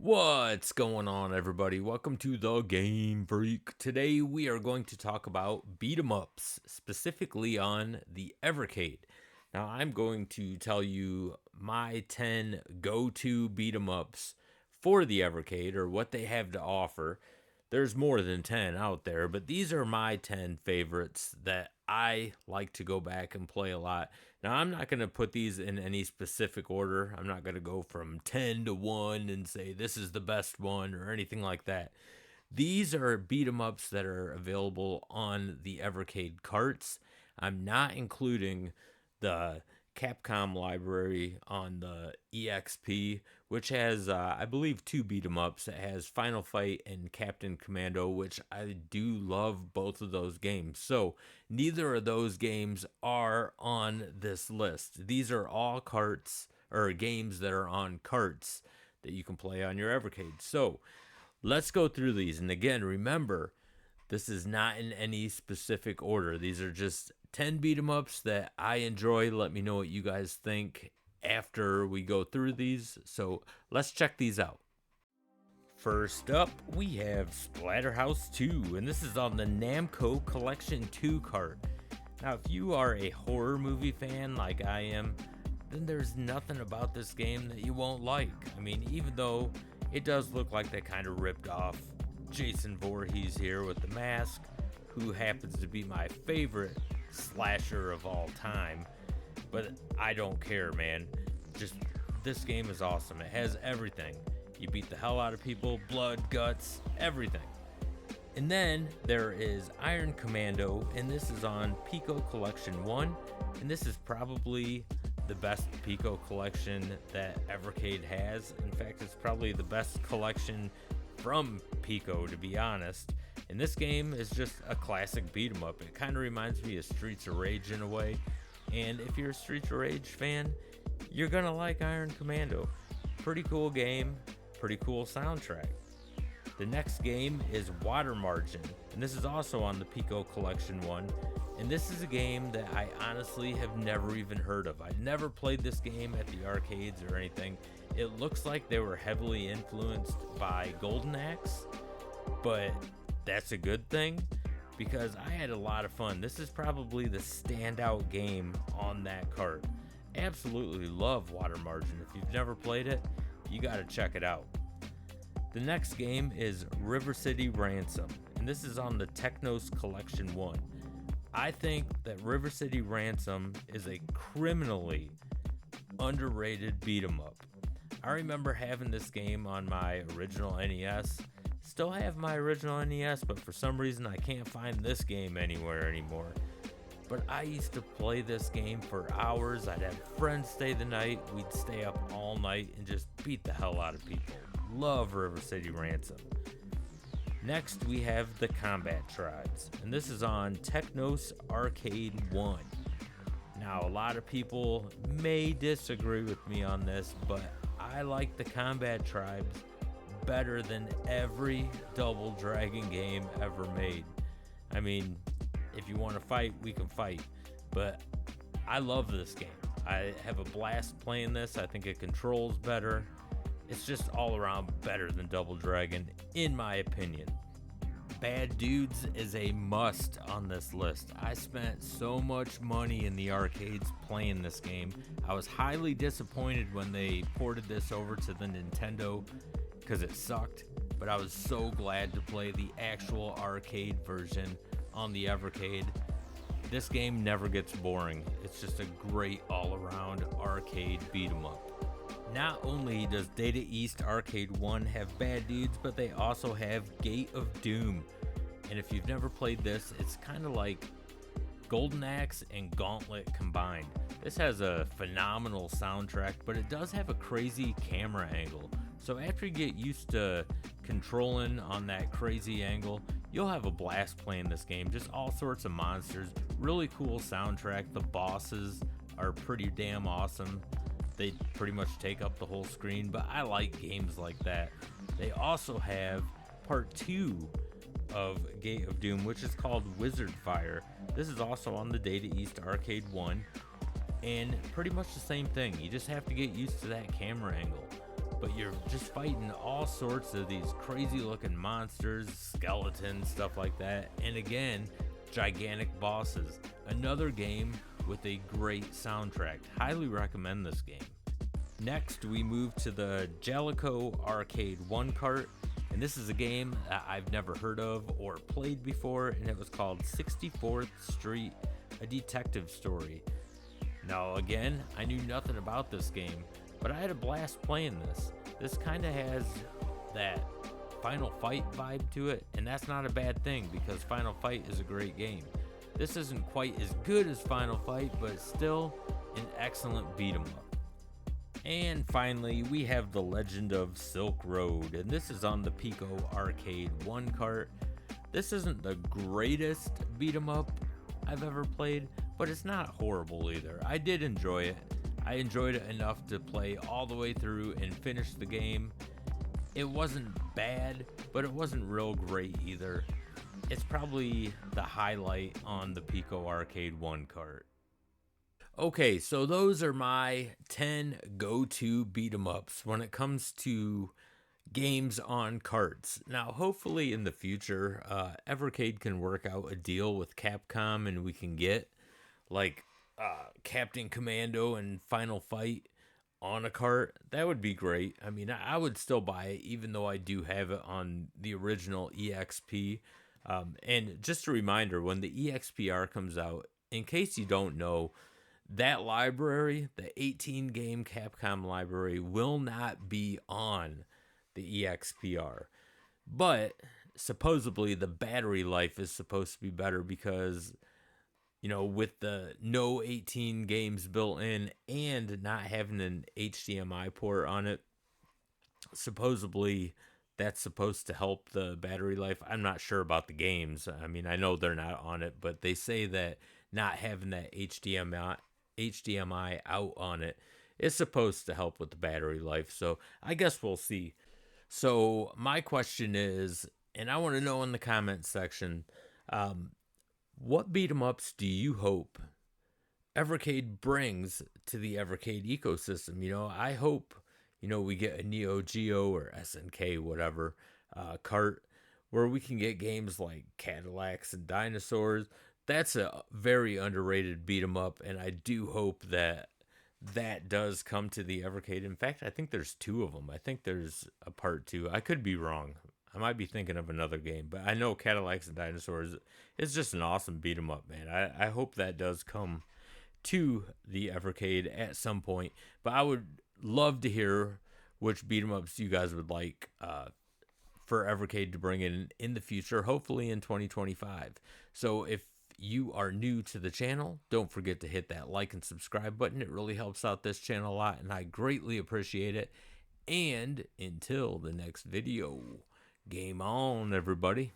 What's going on, everybody? Welcome to the Game Freak. Today we are going to talk about beat 'em ups, specifically on the Evercade. Now I'm going to tell you my 10 go-to beat 'em ups for the Evercade, or what they have to offer. There's more than 10 out there, but these are my 10 favorites that I like to go back and play a lot. Now, I'm not going to put these in any specific order. I'm not going to go from 10 to 1 and say this is the best one or anything like that. These are beat 'em ups that are available on the Evercade carts. I'm not including the Capcom library on the EXP, which has, I believe, two beat 'em ups. It has Final Fight and Captain Commando, which I do love both of those games. So neither of those games are on this list. These are all carts or games that are on carts that you can play on your Evercade. So let's go through these. And again, remember, this is not in any specific order. These are just 10 beat 'em ups that I enjoy. Let me know what you guys think after we go through these. So let's check these out. First up, we have Splatterhouse 2, and this is on the Namco Collection 2 cart. Now, if you are a horror movie fan like I am, then there's nothing about this game that you won't like. I mean, even though it does look like they kind of ripped off Jason Voorhees here with the mask, who happens to be my favorite slasher of all time, but I don't care, man. Just, this game is awesome. It has everything. You beat the hell out of people, blood, guts, everything. And then there is Iron Commando, and this is on Pico Collection 1, and this is probably the best Pico collection that Evercade has. In fact, it's probably the best collection from Pico, to be honest. And this game is just a classic beat 'em up. It kind of reminds me of Streets of Rage in a way. And if you're a Streets of Rage fan, you're gonna like Iron Commando. Pretty cool game, pretty cool soundtrack. The next game is Water Margin, and this is also on the Pico Collection 1. And this is a game that I honestly have never even heard of. I never played this game at the arcades or anything. It looks like they were heavily influenced by Golden Axe, but that's a good thing because I had a lot of fun. This is probably the standout game on that cart. Absolutely love Water Margin. If you've never played it, you got to check it out. The next game is River City Ransom, and this is on the Technos Collection 1. I think that River City Ransom is a criminally underrated beat 'em up. I remember having this game on my original NES. Still have my original NES, but for some reason I can't find this game anywhere anymore. But I used to play this game for hours. I'd have friends stay the night. We'd stay up all night and just beat the hell out of people. Love River City Ransom. Next, we have the Combat Tribes, and this is on Technos Arcade 1. Now, a lot of people may disagree with me on this, but I like the Combat Tribes better than every Double Dragon game ever made. I mean, if you want to fight, we can fight, but I love this game. I have a blast playing this. I think it controls better. It's just all around better than Double Dragon, in my opinion. Bad Dudes is a must on this list. I spent so much money in the arcades playing this game. I was highly disappointed when they ported this over to the Nintendo because it sucked, but I was so glad to play the actual arcade version on the Evercade. This game never gets boring. It's just a great all-around arcade beat 'em up. Not only does Data East Arcade 1 have Bad Dudes, but they also have Gate of Doom. And if you've never played this, it's kind of like Golden Axe and Gauntlet combined. This has a phenomenal soundtrack, but it does have a crazy camera angle. So after you get used to controlling on that crazy angle, you'll have a blast playing this game. Just all sorts of monsters, really cool soundtrack. The bosses are pretty damn awesome. They pretty much take up the whole screen, but I like games like that. They also have part 2 of Gate of Doom, which is called Wizard Fire. This is also on the Data East Arcade 1, and pretty much the same thing. You just have to get used to that camera angle. but you're just fighting all sorts of these crazy looking monsters, skeletons, stuff like that. And again, gigantic bosses. Another game with a great soundtrack. Highly recommend this game. Next, we move to the Jellico Arcade 1 cart, and this is a game that I've never heard of or played before, and it was called 64th Street, a detective story. Now again, I knew nothing about this game, but I had a blast playing this. This kind of has that Final Fight vibe to it, and that's not a bad thing because Final Fight is a great game. This isn't quite as good as Final Fight, but it's still an excellent beat 'em up. And finally, we have The Legend of Silk Road, and this is on the Pico Arcade 1 cart. This isn't the greatest beat 'em up I've ever played, but it's not horrible either. I did enjoy it. I enjoyed it enough to play all the way through and finish the game. It wasn't bad, but it wasn't real great either. It's probably the highlight on the Pico Arcade 1 cart. Okay, so those are my 10 go-to beat 'em ups when it comes to games on carts. Now, hopefully in the future, Evercade can work out a deal with Capcom and we can get like Captain Commando and Final Fight on a cart. That would be great. I mean, I would still buy it even though I do have it on the original EXP. And just a reminder, when the EXPR comes out, in case you don't know, that library, the 18 game Capcom library, will not be on the EXPR. But supposedly the battery life is supposed to be better because, you know, with the no 18 games built in and not having an HDMI port on it, supposedly that's supposed to help the battery life. I'm not sure about the games. I mean, I know they're not on it, but they say that not having that HDMI out on it is supposed to help with the battery life. So I guess we'll see. So my question is, and I want to know in the comments section, what beat 'em ups do you hope Evercade brings to the Evercade ecosystem? You know, I hope, you know, we get a Neo Geo or SNK, whatever, cart where we can get games like Cadillacs and Dinosaurs. That's a very underrated beat 'em up, and I do hope that that does come to the Evercade. In fact, I think there's two of them. I think there's a part two. I could be wrong. I might be thinking of another game, but I know Cadillacs and Dinosaurs is just an awesome beat 'em up, man. I hope that does come to the Evercade at some point. But I would love to hear which beat 'em ups you guys would like for Evercade to bring in the future, hopefully in 2025. So if you are new to the channel, don't forget to hit that like and subscribe button. It really helps out this channel a lot, and I greatly appreciate it. And until the next video, game on, everybody.